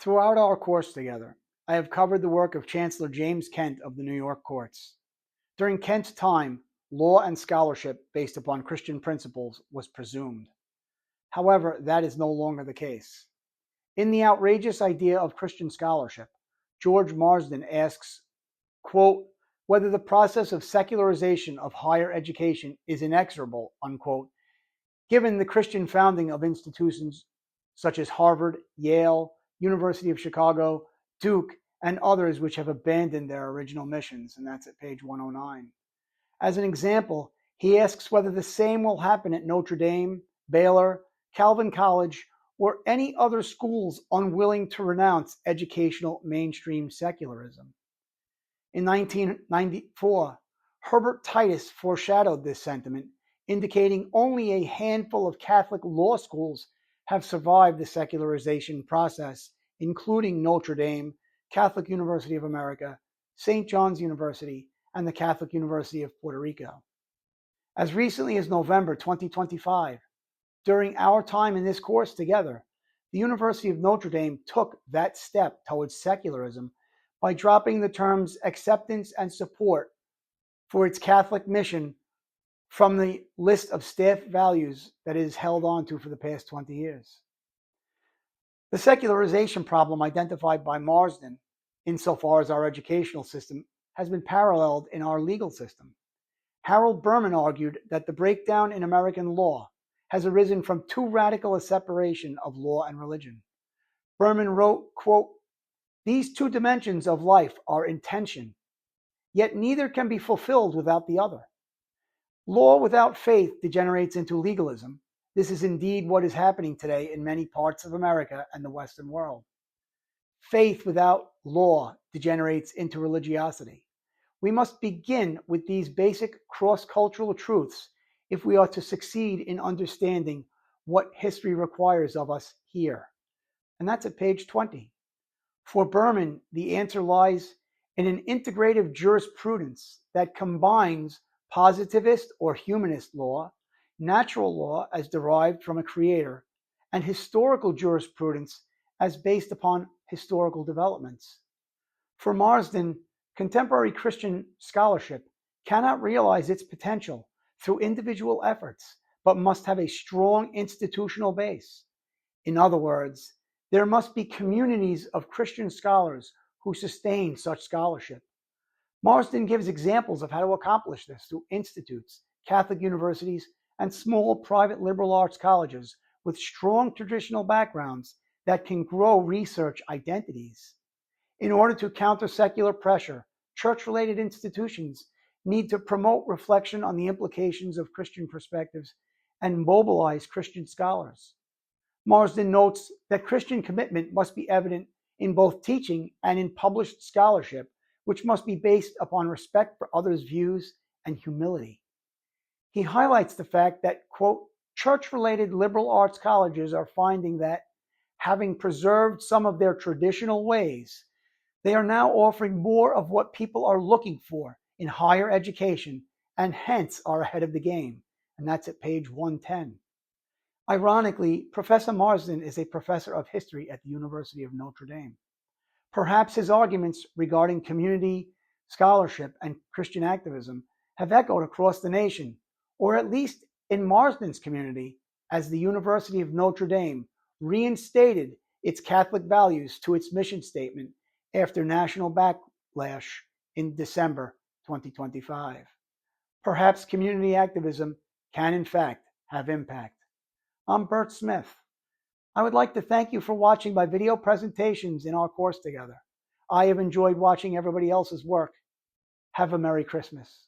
Throughout our course together, I have covered the work of Chancellor James Kent of the New York courts. During Kent's time, law and scholarship based upon Christian principles was presumed. However, that is no longer the case. In The Outrageous Idea of Christian Scholarship, George Marsden asks, quote, whether the process of secularization of higher education is inexorable, unquote, given the Christian founding of institutions such as Harvard, Yale, University of Chicago, Duke, and others which have abandoned their original missions, and that's at page 109. As an example, he asks whether the same will happen at Notre Dame, Baylor, Calvin College, or any other schools unwilling to renounce educational mainstream secularism. In 1994, Herbert Titus foreshadowed this sentiment, indicating only a handful of Catholic law schools have survived the secularization process, including Notre Dame, Catholic University of America, St. John's University, and the Catholic University of Puerto Rico. As recently as November 2025, during our time in this course together, the University of Notre Dame took that step towards secularism by dropping the terms acceptance and support for its Catholic mission from the list of staff values that it has held on to for the past 20 years. The secularization problem identified by Marsden, insofar as our educational system, has been paralleled in our legal system. Harold Berman argued that the breakdown in American law has arisen from too radical a separation of law and religion. Berman wrote, quote, these two dimensions of life are in tension, yet neither can be fulfilled without the other. Law without faith degenerates into legalism. This is indeed what is happening today in many parts of America and the Western world. Faith without law degenerates into religiosity. We must begin with these basic cross-cultural truths if we are to succeed in understanding what history requires of us here. And that's at page 20. For Berman, the answer lies in an integrative jurisprudence that combines positivist or humanist law, natural law as derived from a creator, and historical jurisprudence as based upon historical developments. For Marsden, contemporary Christian scholarship cannot realize its potential through individual efforts, but must have a strong institutional base. In other words, there must be communities of Christian scholars who sustain such scholarship. Marsden gives examples of how to accomplish this through institutes, Catholic universities, and small private liberal arts colleges with strong traditional backgrounds that can grow research identities. In order to counter secular pressure, church-related institutions need to promote reflection on the implications of Christian perspectives and mobilize Christian scholars. Marsden notes that Christian commitment must be evident in both teaching and in published scholarship, which must be based upon respect for others' views and humility. He highlights the fact that, quote, church-related liberal arts colleges are finding that, having preserved some of their traditional ways, they are now offering more of what people are looking for in higher education and hence are ahead of the game. And that's at page 110. Ironically, Professor Marsden is a professor of history at the University of Notre Dame. Perhaps his arguments regarding community, scholarship, and Christian activism have echoed across the nation, or at least in Marsden's community, as the University of Notre Dame reinstated its Catholic values to its mission statement after national backlash in December 2025. Perhaps community activism can, in fact, have impact. I'm Bert Smith. I would like to thank you for watching my video presentations in our course together. I have enjoyed watching everybody else's work. Have a Merry Christmas.